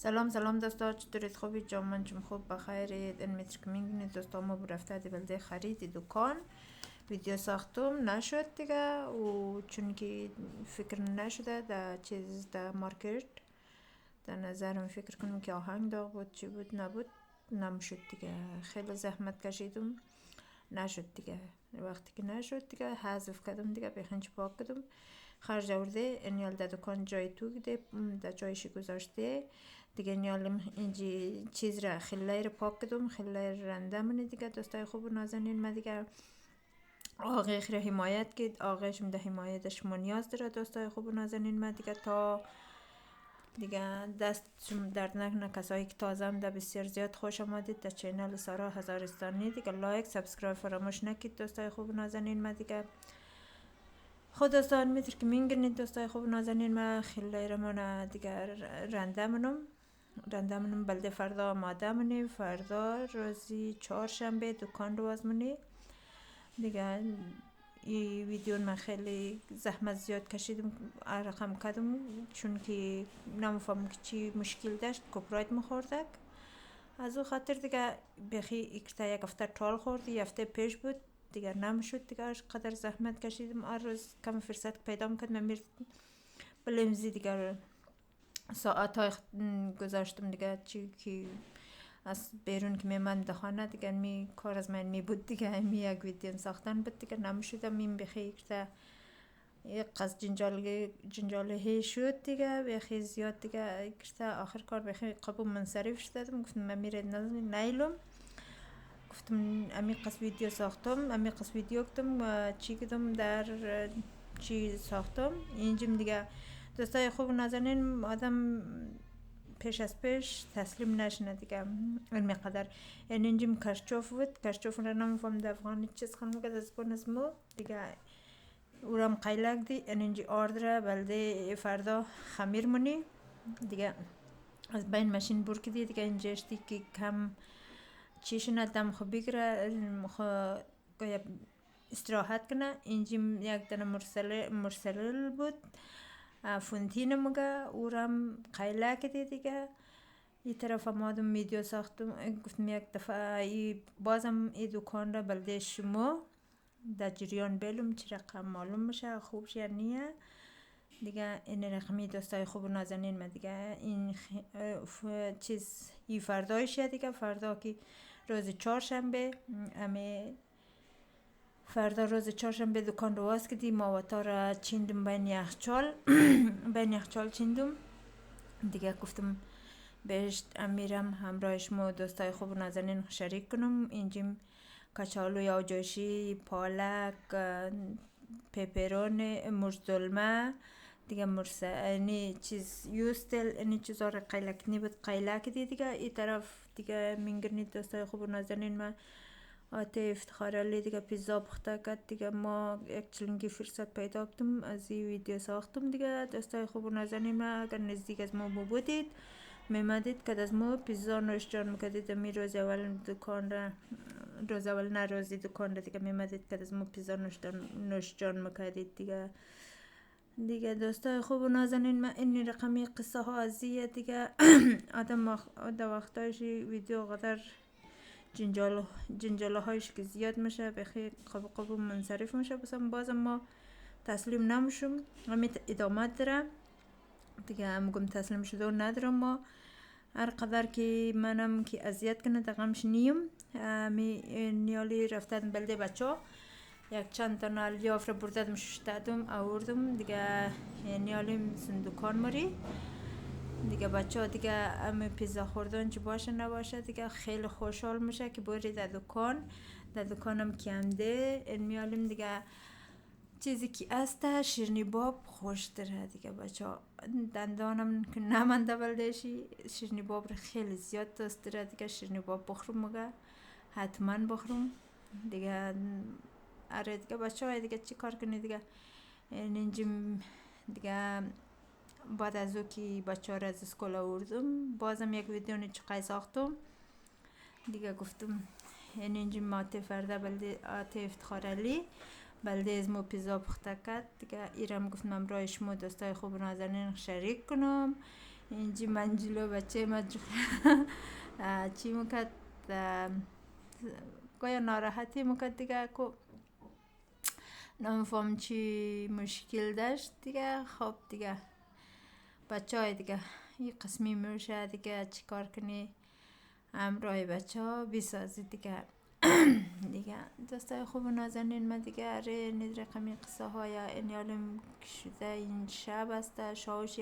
سلام دوستا، چطورید؟ خوبید؟ من خوب بخیرید. این متر که میگینید دوستا، ما برفته بلده خرید دکان ویدیو ساختم نشد دیگه، و چون که فکر نشده در چیز در مارکت در نظرم فکر کنم که آهنگ داغ بود چی بود نبود نمیشد دیگه. خیلی زحمت کشیدم نشد دیگه. وقتی که نشد دیگه حذف کردم دیگه، بخنج پاک کردم خرج آورده. نیال در دکان جای تو گده در جایش گذاشته دیگه. نیالم اینجی چیز را خیلی را پاک کردم، خیلی رنده منه دیگه. دوستای خوب و نازنین، ما دیگه آقای را حمایت کد، آقایش ده حمایتش ما نیاز داره. دوستای خوب و نازنین، ما دیگه تا دیگه دست درد نکنه. کسایی که تازه هم ده بسیار زیاد خوش آمدید در چینل سارا هزارستانی دیگه. لایک سابسکرایب فراموش نکید دوستای خوب و نازنین. ما دیگه خود دوستان میتر که مینگرنید دوستای خوب و نازنین، ما خیلی رمونه دیگه رنده منم بلده فردا آماده منی. فردا روزی چهارشنبه دکان رو باز منی دیگه. این ویدیو من خیلی زحمت زیاد کشیدم رقم کردم، چون که نمیفهمم که چی مشکل داشت، کپرایت مخوردک از او خاطر دیگه. بخی اکتا یک هفته طول خورد، یک هفته پیش بود دیگه نمیشد دیگه. قدر زحمت کشیدم روز کم فرصت پیدا میکرد من میرد بلمزی دیگه. ساعت های گذاشتم دیگه، چی که از بیرون که میمن دخانه دیگه می کار از من می بود دیگه. می یک ویدیو ساختن بود دیگه نمیشدم. میم بخی اکتا قصد جنجاله شد دیگه، بخی زیاد دیگه اکتا آخر کار بخی قبول منصرف شدم. گفتم من میرد نیلم، گفتم امی قصد ویدیو ساختم، امی قصد ویدیو کدم چی کدم در چی ساختم اینجم دیگه. دوستای خوب نازنین، آدم پیش از پیش تسلیم نشنه دیگه. علمی قدر این اینجم کرچوف بود، کرچوف را نمیفهم در افغانی چیز خانم که از بون اسمو دیگه. اورم قیلک دی این اینجی آردره بلده فردا خمیر منی دیگه. از بین ماشین بور کدی دیگه اینجا اشتی که کم چیش ندم خو بگیره خو استراحت کنه. اینجیم یک دانه مرسل بود فونتین مگه، اورم قیله کدی دیگه. این طرف آمادم ویدیو ساختم، گفتم یک دفعه بازم ای دکان را بلده شما در جریان بلوم چی رقم معلوم میشه خوب یا نیه دیگه. این رقمی دوستای خوب و نازنین، ما دیگه این چیز ای فردایشه دیگه. فردا که روز چهارشنبه، امی فردا روز چهارشنبه دکان رو باز کردیم. ماوتا را چیندم بین یخچال بین یخچال چیندم دیگه. گفتم بهش امیرم همراهش ما دوستای خوب و نازنین شریک کنم. اینجیم کچالو یا جوشی، پالک، پپرون، مرزدلمه دیگه، اینی چیز یوستل، اینی چیزا را قیلک بود قیلک دیگه. این طرف دیگه مینگرنید دوستای خوب و نازنین، ما آته افتخارالی دیگه پیزا پخته کرد دیگه. ما یک چلنگی فرصت پیدا کردم از این ویدیو ساختم دیگه. دوستای خوب و نازنین، ما اگر نزدیک از ما بودید میمدید که از ما پیزا نوش جان میکردید. می روز اول دکان را روز اول نه روزی دکان را دیگه میمدید که از ما پیزا نوش جان میکردید دیگه. دوستای خوب و نازنین، من این رقمی قصه ها ازیه دیگه. آدم در وقتایش ویدیو قدر جنجاله هایش که زیاد میشه بخی قبل منصرف میشه، بازم ما تسلیم نمیشم. همین ادامه داره دیگه. همگم تسلیم شده و ندارم. ما هر قدر که منم که اذیت کنه دقمش نیم. نیالی رفتن بلده بچه ها یک چند تا نالیاف را بردم شدم آوردم دیگه. نیالی صندوقان مری دیگه. بچه ها دیگه امی پیزا خوردن چه باشه نباشه دیگه خیلی خوشحال میشه که بری در دکانم کمده. این میالیم دیگه چیزی که است شیرنی باب خوش داره دیگه. بچه ها دندانم که نمانده بلدهشی شیرنی باب رو خیلی زیاد دوست داره دیگه. شیرنی باب بخورم مگه حتما بخورم دیگه. اره دیگه بچه های دیگه چی کار کنی دیگه. اینجیم دیگه بعد از او که بچه ها را از اسکول آوردم بازم یک ویدیو نیچه ساختم دیگه. گفتم اینجیم ماته فرده بلده آته افتخارالی بلده از مو پیزا پخته کرد دیگه. ایرم گفتم امرای شما دوستای خوب و نازنین شریک کنم. اینجی من جلو بچه ما چی میکرد گویا ناراحتی میکرد دیگه که نمیفهم چی مشکل داشت دیگه. خب دیگه بچه های دیگه این قسمی میشه دیگه چی کار کنی همراه بچه ها بیسازی دیگه. دیگه دوستای خوب و نازنین من دیگه اره ندر رقمی قصه های انیالم شده این شب است شاوش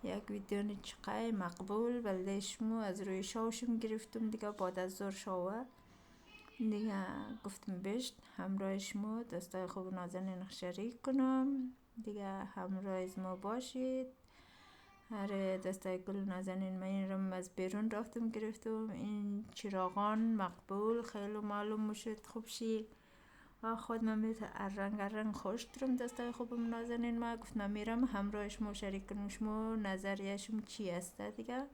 یک ویدیو چقای مقبول بلده شمو از روی شاوشم گرفتم دیگه بعد از زور شاوه دیگه گفتم بشت همراه شما دوستای خوب و نازنین شریک کنم دیگه همراه ما باشید. هر دوستای گل نازنین من این رو از بیرون رفتم گرفتم این چراغان مقبول خیلی معلوم میشد خوب شی و خود من میت رنگ خوش درم. دوستای خوب نازنین ما گفتم میرم همراه شما شریک کنم شما نظریه شما چی است دیگه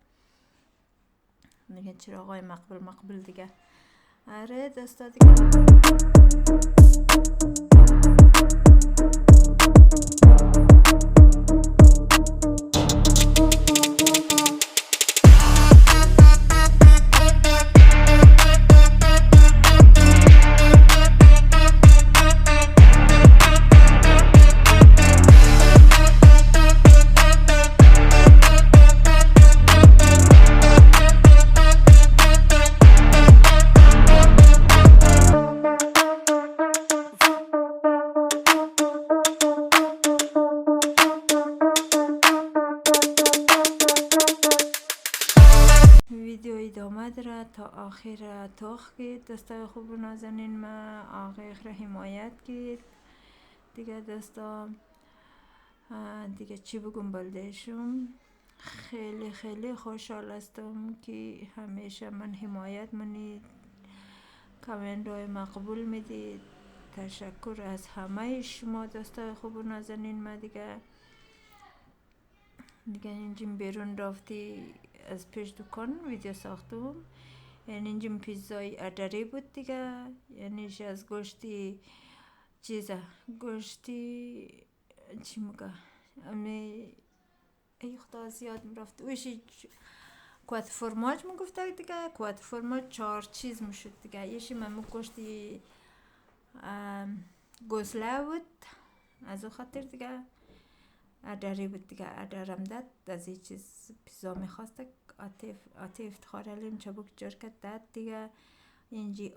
چراغای مقبول دیگه. آره دوستا دیگه ویدیو ادامه داره تا آخر تاخ گید دوستای خوب و نازنین ما آخر حمایت گید دیگه. دوستا دیگه چی بگم بلدهشم خیلی خوشحال هستم که همیشه من حمایت منید کامنت های مقبول میدید. تشکر از همه شما دوستای خوب و نازنین ما دیگه اینجیم بیرون رفتی از پیش دکان ویدیو ساختم یعنی اینجیم پیزای اداری بود دیگه یعنی از گوشتی چیزه گوشتی چی میگه امی ای خدا زیاد میرفت ویشی کوات فرماج میگفته دیگه کوات فرماج 4 چیز میشد دیگه یشی من گوشتی گوزله بود از او خاطر دیگه اداری بود دیگه ادارم داد از این چیز پیزا میخواسته آتی افتخار علیم چبک جور کرد داد دیگه اینجی